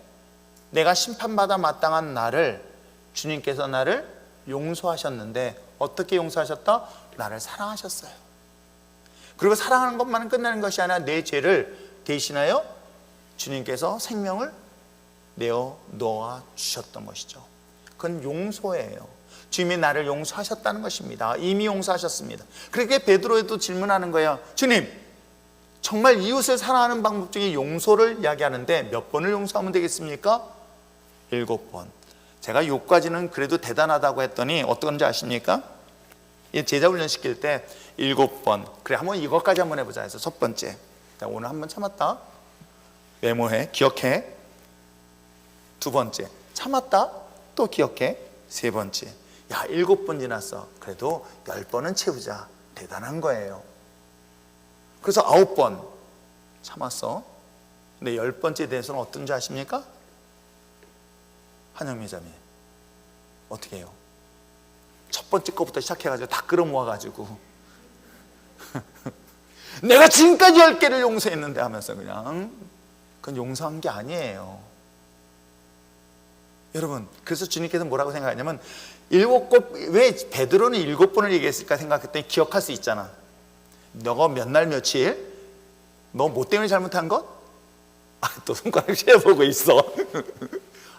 내가 심판받아 마땅한 나를 주님께서 나를 용서하셨는데 어떻게 용서하셨다? 나를 사랑하셨어요. 그리고 사랑하는 것만은 끝나는 것이 아니라 내 죄를 대신하여 주님께서 생명을 내어 놓아 주셨던 것이죠. 그건 용서예요. 주님이 나를 용서하셨다는 것입니다. 이미 용서하셨습니다. 그렇게 베드로에도 질문하는 거예요. 주님, 정말 이웃을 사랑하는 방법 중에 용서를 이야기하는데 몇 번을 용서하면 되겠습니까? 7번. 제가 요까지는 그래도 대단하다고 했더니 어떤지 아십니까? 제자 훈련 시킬 때 7번. 그래, 한번 이것까지 한번 해보자 해서 첫 번째, 오늘 한번 참았다, 메모해, 기억해. 두 번째, 참았다, 또 기억해. 세 번째, 야 7번 지났어, 그래도 10번은 채우자. 대단한 거예요. 그래서 9번 참았어. 근데 10번째 대해서는 어떤지 아십니까? 한영미자매 어떻게 해요? 첫 번째 거부터 시작해가지고 다 끌어모아가지고 내가 지금까지 10개를 용서했는데 하면서 그냥, 그건 용서한 게 아니에요. 여러분, 그래서 주님께서 뭐라고 생각하냐면 7번, 왜 베드로는 7번을 얘기했을까 생각했더니 기억할 수 있잖아. 너가 몇 날 며칠 너 뭐 때문에 잘못한 것? 또 손가락 세어보고 있어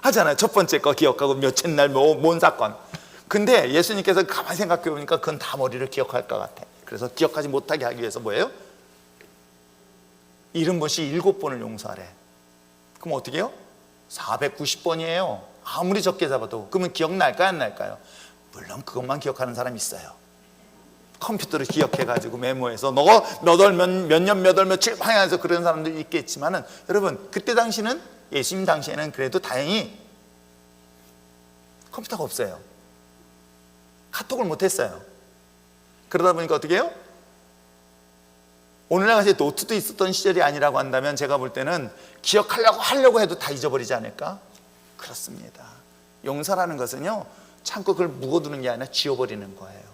하잖아요. 첫 번째 거 기억하고 몇째 날 뭔 사건. 근데 예수님께서 가만히 생각해 보니까 그건 다 머리를 기억할 것 같아. 그래서 기억하지 못하게 하기 위해서 뭐예요? 70번씩 7번을 용서하래. 그럼 어떻게 해요? 490번이에요 아무리 적게 잡아도. 그러면 기억날까요, 안 날까요? 물론 그것만 기억하는 사람이 있어요. 컴퓨터를 기억해가지고 메모해서 너가 몇 년 몇 월 며칠 방향에서 그런 사람들이 있겠지만은, 여러분 그때 당시는, 예수님 당시에는 그래도 다행히 컴퓨터가 없어요. 카톡을 못했어요. 그러다 보니까 어떻게 해요? 오늘날 같이 노트도 있었던 시절이 아니라고 한다면 제가 볼 때는 하려고 해도 다 잊어버리지 않을까? 그렇습니다. 용서라는 것은요, 참고 그걸 묵어두는 게 아니라 지워버리는 거예요.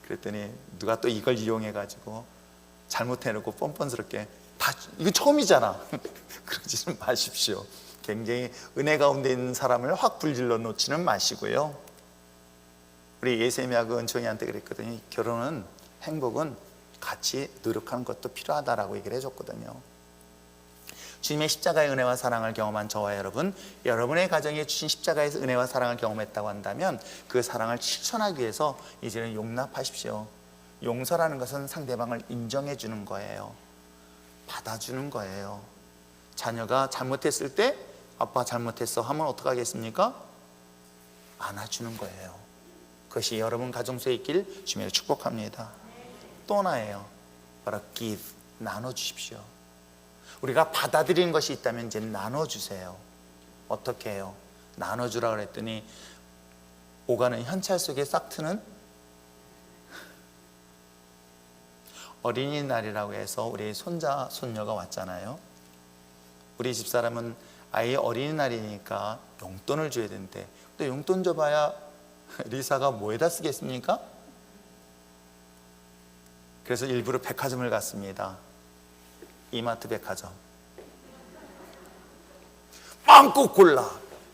그랬더니 누가 또 이걸 이용해가지고 잘못해놓고 뻔뻔스럽게 다, 이거 처음이잖아 그러지는 마십시오. 굉장히 은혜 가운데 있는 사람을 확 불질러 놓지는 마시고요. 우리 예세미하고 은총이한테 그랬거든요. 결혼은, 행복은 같이 노력하는 것도 필요하다라고 얘기를 해줬거든요. 주님의 십자가의 은혜와 사랑을 경험한 저와 여러분, 여러분의 가정에 주신 십자가의 은혜와 사랑을 경험했다고 한다면 그 사랑을 실천하기 위해서 이제는 용납하십시오. 용서라는 것은 상대방을 인정해 주는 거예요. 받아주는 거예요. 자녀가 잘못했을 때 아빠 잘못했어 하면 어떡하겠습니까? 안아주는 거예요. 그것이 여러분 가정 속에 있길 주님으로 축복합니다. 또 하나예요. 바로 give, 나눠주십시오. 우리가 받아들이는 것이 있다면 이제 나눠주세요. 어떻게 해요? 나눠주라 그랬더니 오가는 현찰 속에 싹 트는 어린이날이라고 해서 우리 손자, 손녀가 왔잖아요. 우리 집사람은 아이 어린이날이니까 용돈을 줘야 되는데, 또 용돈 줘봐야 리사가 뭐에다 쓰겠습니까? 그래서 일부러 백화점을 갔습니다. 이마트 백화점. 마음껏 골라.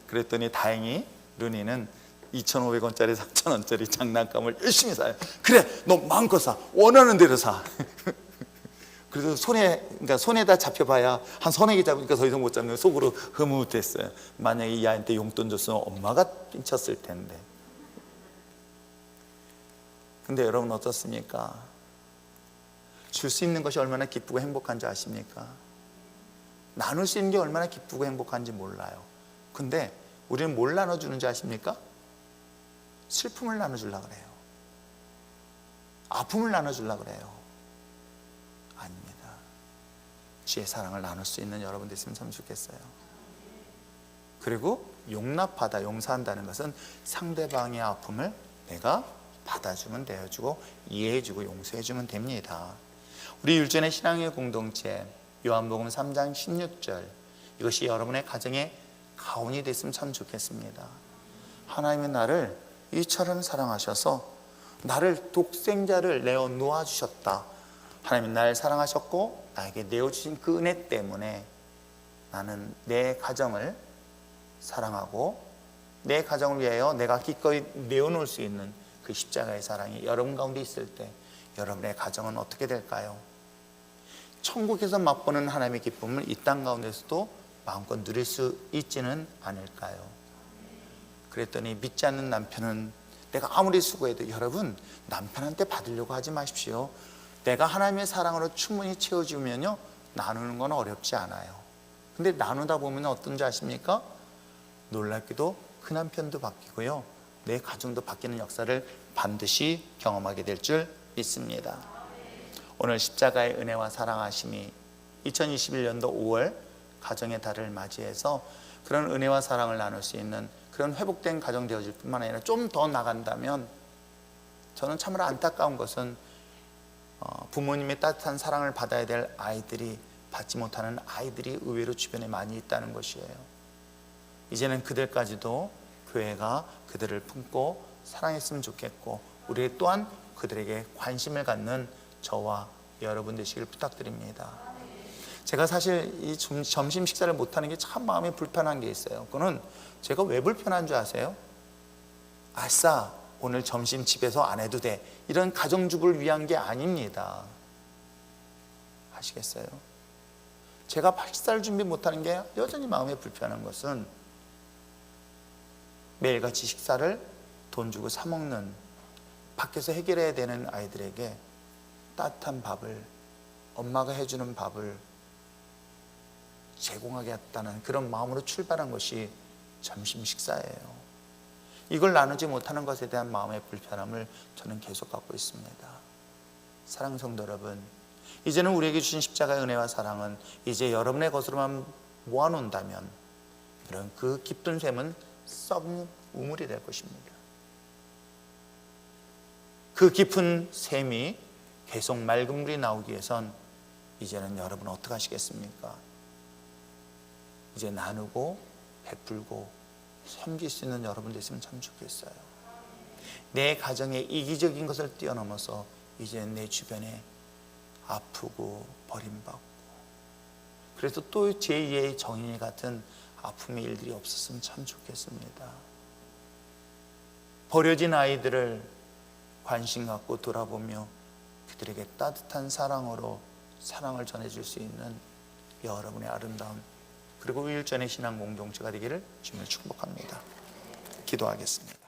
그랬더니 다행히 루니는 2,500원짜리 3,000원짜리 장난감을 열심히 사요. 그래, 너 마음껏 사. 원하는 대로 사. 그래서 그러니까 손에다 잡혀봐야 한 서너 개 잡으니까 더 이상 못 잡는 속으로 흐뭇했어요. 만약에 이 아이한테 용돈 줬으면 엄마가 삐쳤을 텐데. 근데 여러분 어떻습니까? 줄 수 있는 것이 얼마나 기쁘고 행복한지 아십니까? 나눌 수 있는 게 얼마나 기쁘고 행복한지 몰라요. 근데 우리는 뭘 나눠주는지 아십니까? 슬픔을 나눠주려고 그래요. 아픔을 나눠주려고 그래요. 아닙니다. 주의 사랑을 나눌 수 있는 여러분 됐으면 참 좋겠어요. 그리고 용납하다, 용서한다는 것은 상대방의 아픔을 내가 받아주면 되어주고 이해해주고 용서해주면 됩니다. 우리 율전의 신앙의 공동체 요한복음 3장 16절, 이것이 여러분의 가정의 가온이 됐으면 참 좋겠습니다. 하나님이 나를 이처럼 사랑하셔서 나를 독생자를 내어 놓아주셨다. 하나님이 나를 사랑하셨고 나에게 내어주신 그 은혜 때문에 나는 내 가정을 사랑하고 내 가정을 위하여 내가 기꺼이 내어놓을 수 있는 그 십자가의 사랑이 여러분 가운데 있을 때 여러분의 가정은 어떻게 될까요? 천국에서 맛보는 하나님의 기쁨을 이 땅 가운데서도 마음껏 누릴 수 있지는 않을까요? 그랬더니 믿지 않는 남편은 내가 아무리 수고해도, 여러분 남편한테 받으려고 하지 마십시오. 내가 하나님의 사랑으로 충분히 채워주면요 나누는 건 어렵지 않아요. 근데 나누다 보면 어떤지 아십니까? 놀랍게도 그 남편도 바뀌고요 내 가정도 바뀌는 역사를 반드시 경험하게 될 줄 믿습니다. 오늘 십자가의 은혜와 사랑하심이 2021년도 5월 가정의 달을 맞이해서 그런 은혜와 사랑을 나눌 수 있는 그런 회복된 가정 되어질 뿐만 아니라 좀 더 나간다면, 저는 참으로 안타까운 것은 부모님의 따뜻한 사랑을 받아야 될 아이들이 받지 못하는 아이들이 의외로 주변에 많이 있다는 것이에요. 이제는 그들까지도 교회가 그들을 품고 사랑했으면 좋겠고, 우리 또한 그들에게 관심을 갖는 저와 여러분 되시길 부탁드립니다. 제가 사실 이 점심 식사를 못하는 게 참 마음이 불편한 게 있어요. 그거는 제가 왜 불편한 줄 아세요? 아싸, 오늘 점심 집에서 안 해도 돼, 이런 가정주부를 위한 게 아닙니다. 아시겠어요? 제가 식사를 준비 못하는 게 여전히 마음이 불편한 것은 매일같이 식사를 돈 주고 사 먹는, 밖에서 해결해야 되는 아이들에게 따뜻한 밥을, 엄마가 해주는 밥을 제공하겠다는 그런 마음으로 출발한 것이 점심 식사예요. 이걸 나누지 못하는 것에 대한 마음의 불편함을 저는 계속 갖고 있습니다. 사랑하는 성도 여러분, 이제는 우리에게 주신 십자가의 은혜와 사랑은 이제 여러분의 것으로만 모아놓는다면 그런 그 깊은 샘은 썩는 우물이 될 것입니다. 그 깊은 샘이 계속 맑은 물이 나오기 위해선 이제는 여러분 어떻게 하시겠습니까? 이제 나누고 베풀고 섬길 수 있는 여러분 됐으면 참 좋겠어요. 내 가정에 이기적인 것을 뛰어넘어서 이제 내 주변에 아프고 버림받고, 그래서 또 제2의 정인이 같은 아픔의 일들이 없었으면 참 좋겠습니다. 버려진 아이들을 관심 갖고 돌아보며 그들에게 따뜻한 사랑으로 사랑을 전해줄 수 있는 여러분의 아름다운 그리고 율전의 신앙 공동체가 되기를 주님을 축복합니다. 기도하겠습니다.